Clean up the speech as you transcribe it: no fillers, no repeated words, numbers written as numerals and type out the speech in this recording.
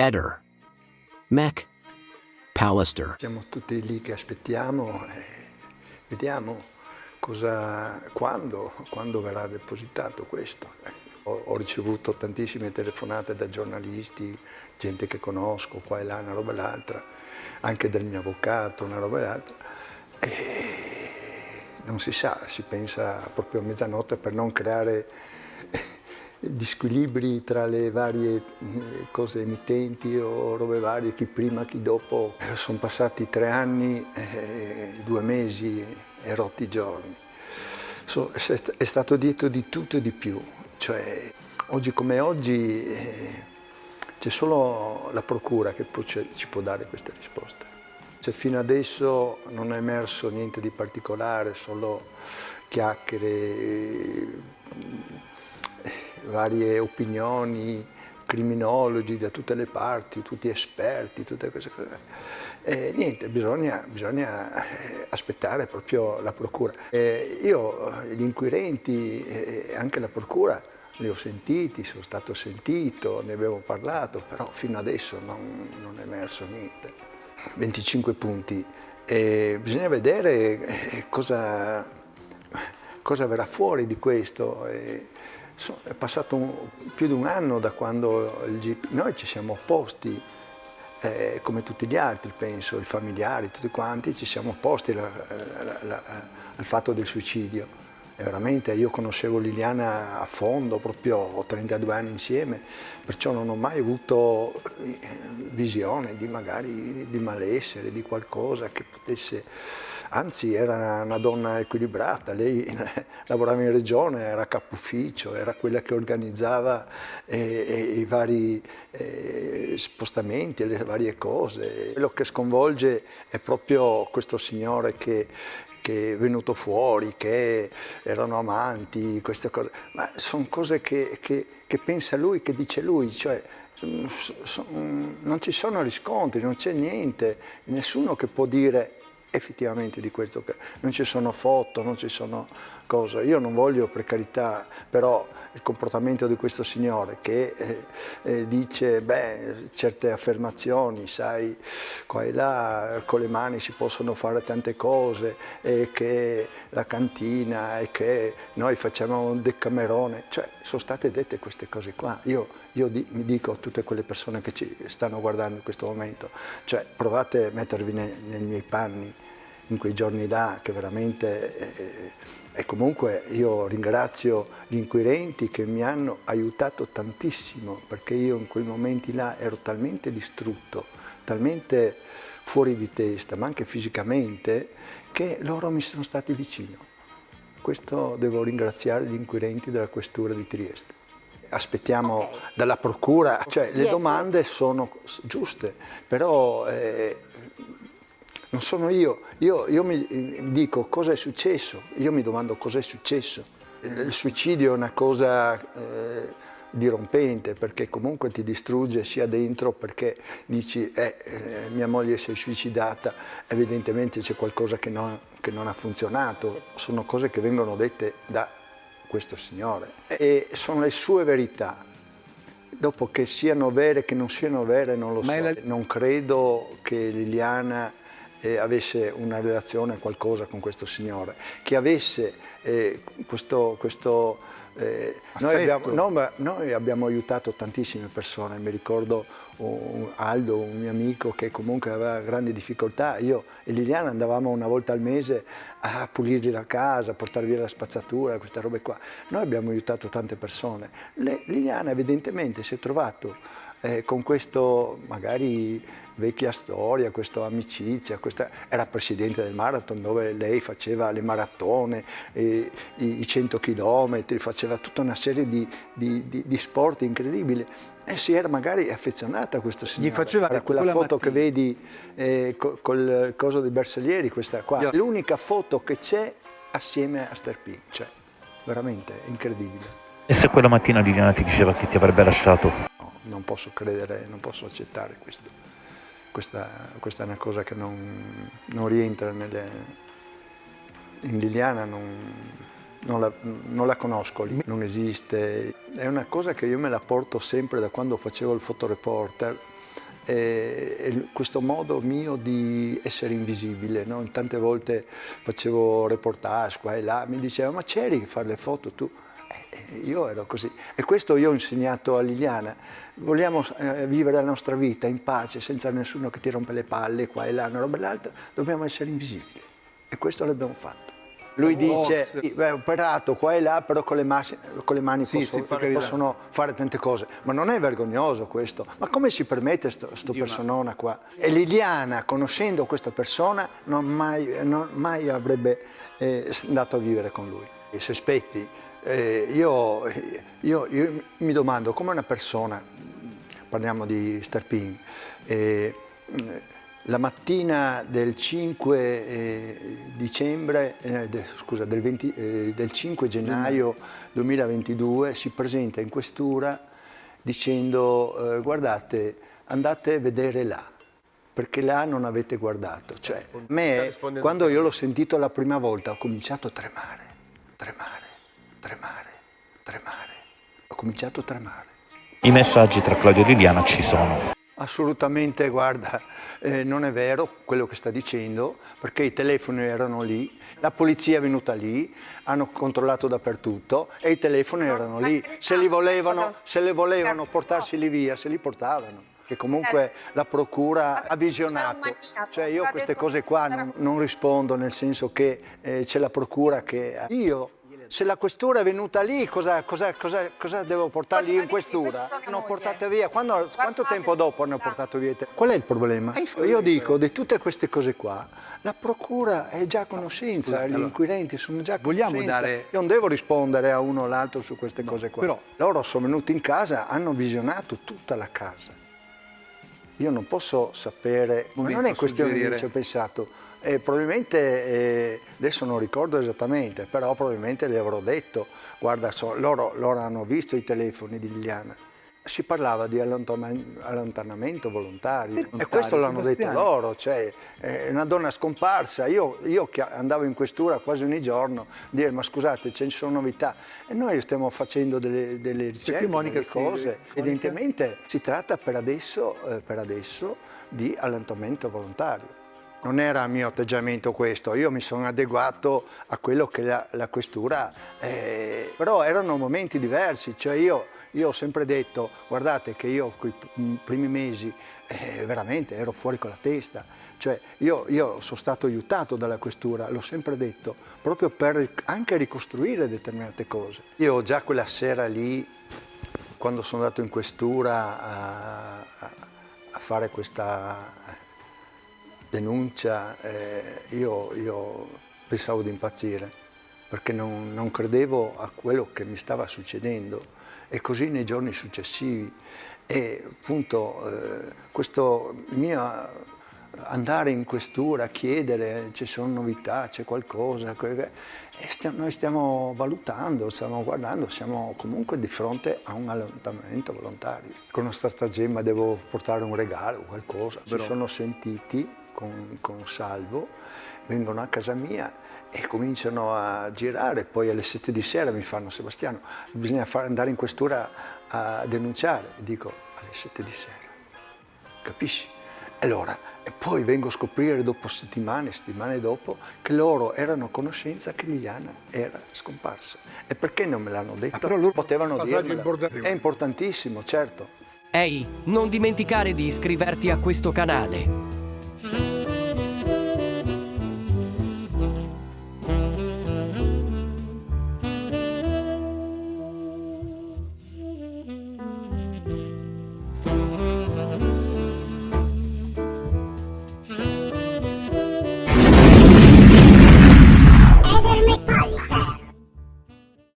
Eder, Mac, Pallister. Siamo tutti lì che aspettiamo e vediamo quando verrà depositato questo. Ho ricevuto tantissime telefonate da giornalisti, gente che conosco, qua e là, una roba e l'altra, anche del mio avvocato, una roba e l'altra. E non si sa, si pensa proprio a mezzanotte per non creare gli squilibri tra le varie cose emittenti o robe varie, chi prima, chi dopo. Sono passati 3 anni, 2 mesi e rotti giorni. È stato detto di tutto e di più, cioè oggi come oggi c'è solo la procura che ci può dare queste risposte. Cioè, fino adesso non è emerso niente di particolare, solo chiacchiere, varie opinioni, criminologi da tutte le parti, tutti esperti, tutte queste cose. E niente, bisogna aspettare proprio la procura. Io gli inquirenti e anche la procura li ho sentiti, sono stato sentito, ne avevo parlato, però fino adesso non è emerso niente. 25 punti. Bisogna vedere cosa verrà fuori di questo. È passato più di un anno da quando noi ci siamo opposti, come tutti gli altri, penso, i familiari, tutti quanti, ci siamo opposti al fatto del suicidio. E veramente io conoscevo Liliana a fondo, proprio ho 32 anni insieme, perciò non ho mai avuto visione di magari di malessere, di qualcosa che potesse. Anzi, era una donna equilibrata, lei lavorava in regione, era capo ufficio, era quella che organizzava i vari spostamenti, le varie cose. Quello che sconvolge è proprio questo signore che è venuto fuori, che erano amanti, queste cose. Ma sono cose che pensa lui, che dice lui, cioè non ci sono riscontri, non c'è niente, nessuno che può dire effettivamente di questo, non ci sono foto, non ci sono cose. Io non voglio, per carità, però il comportamento di questo signore che dice, certe affermazioni, sai, qua e là, con le mani si possono fare tante cose, e che la cantina, e che noi facciamo un Decamerone, cioè sono state dette queste cose qua. Io mi dico a tutte quelle persone che ci stanno guardando in questo momento, cioè provate a mettervi nei miei panni in quei giorni là, che veramente. E comunque io ringrazio gli inquirenti che mi hanno aiutato tantissimo, perché io in quei momenti là ero talmente distrutto, talmente fuori di testa, ma anche fisicamente, che loro mi sono stati vicino. Questo devo ringraziare gli inquirenti della Questura di Trieste. Aspettiamo dalla procura, cioè le domande sono giuste, però non sono io mi dico cosa è successo, io mi domando cosa è successo. Il suicidio è una cosa dirompente, perché comunque ti distrugge sia dentro, perché dici mia moglie si è suicidata, evidentemente c'è qualcosa che non ha funzionato, sono cose che vengono dette da questo signore e sono le sue verità. Dopo che siano vere, che non siano vere, non lo so. Non credo che Liliana avesse una relazione, qualcosa con questo signore, che avesse noi abbiamo aiutato tantissime persone. Mi ricordo Aldo, un mio amico che comunque aveva grandi difficoltà. Io e Liliana andavamo una volta al mese a pulirgli la casa, a portare via la spazzatura, queste robe qua. Noi abbiamo aiutato tante persone. Liliana evidentemente si è trovato con questo magari vecchia storia, questa amicizia, era presidente del marathon, dove lei faceva le maratone, i 100 chilometri, faceva tutta una serie di sport incredibili. E si era magari affezionata a questo signore. Gli faceva quella foto che vedi col coso dei Bersaglieri, questa qua, è l'unica foto che c'è assieme a Sterpin, cioè veramente incredibile. E se quella mattina Liliana ti diceva che ti avrebbe lasciato? No, non posso credere, non posso accettare questo. Questa è una cosa che non rientra in Liliana, non la conosco, non esiste. È una cosa che io me la porto sempre da quando facevo il fotoreporter, questo modo mio di essere invisibile, no? Tante volte facevo reportage qua e là, mi diceva ma c'eri a fare le foto tu? Io ero così e questo io ho insegnato a Liliana, vogliamo vivere la nostra vita in pace senza nessuno che ti rompe le palle qua e là, una roba e l'altra, dobbiamo essere invisibili e questo l'abbiamo fatto. Lui dice, ho operato qua e là, però con le mani possono fare tante cose. Ma non è vergognoso questo? Ma come si permette sto personona qua? E Liliana, conoscendo questa persona, non mai avrebbe andato a vivere con lui. I sospetti, io mi domando come una persona, parliamo di Sterpin, la mattina del 5 dicembre, del 5 gennaio 2022 si presenta in questura dicendo guardate, andate a vedere là, perché là non avete guardato. Cioè, a me, quando io l'ho sentito la prima volta, ho cominciato a tremare. Ho cominciato a tremare. I messaggi tra Claudio e Liliana ci sono. Assolutamente, guarda, non è vero quello che sta dicendo, perché i telefoni erano lì, la polizia è venuta lì, hanno controllato dappertutto e i telefoni erano lì. Se li volevano portarsi lì via, se li portavano. Che comunque la procura ha visionato. Cioè io a queste cose qua non rispondo, nel senso che c'è la procura che... Se la questura è venuta lì, cosa devo portarli in questura? Hanno portato via. Quanto tempo dopo hanno portato via? Qual è il problema? Io dico, di tutte queste cose qua, la procura è già a conoscenza, gli inquirenti sono già a conoscenza. Io non devo rispondere a uno o l'altro su queste cose qua. Però loro sono venuti in casa, hanno visionato tutta la casa. Io non posso sapere, ma non è questione di ci ho pensato. Probabilmente, adesso non ricordo esattamente, però probabilmente le avrò detto, guarda, loro hanno visto i telefoni di Liliana. Si parlava di allontanamento volontario e questo l'hanno detto loro, cioè una donna scomparsa. Io che andavo in questura quasi ogni giorno a dire ma scusate ci sono novità e noi stiamo facendo delle ricerche, delle cose. Evidentemente si tratta per adesso di allontanamento volontario. Non era il mio atteggiamento questo, io mi sono adeguato a quello che la questura, però erano momenti diversi, cioè io ho sempre detto, guardate che io quei primi mesi veramente ero fuori con la testa, cioè io sono stato aiutato dalla questura, l'ho sempre detto, proprio per anche ricostruire determinate cose. Io già quella sera lì, quando sono andato in questura a fare questa denuncia, io pensavo di impazzire perché non credevo a quello che mi stava succedendo e così nei giorni successivi e appunto questo mio andare in questura a chiedere ci sono novità, c'è qualcosa e noi stiamo valutando, stiamo guardando, siamo comunque di fronte a un allontanamento volontario. Con uno stratagemma devo portare un regalo, qualcosa. Si sono sentiti con Salvo, vengono a casa mia e cominciano a girare, poi alle 7 di sera mi fanno Sebastiano, bisogna andare in questura a denunciare, e dico alle 7 di sera, capisci? Allora, e poi vengo a scoprire dopo settimane dopo, che loro erano a conoscenza che Liliana era scomparsa. E perché non me l'hanno detto? Potevano dirmelo. È importantissimo, certo. Ehi, non dimenticare di iscriverti a questo canale.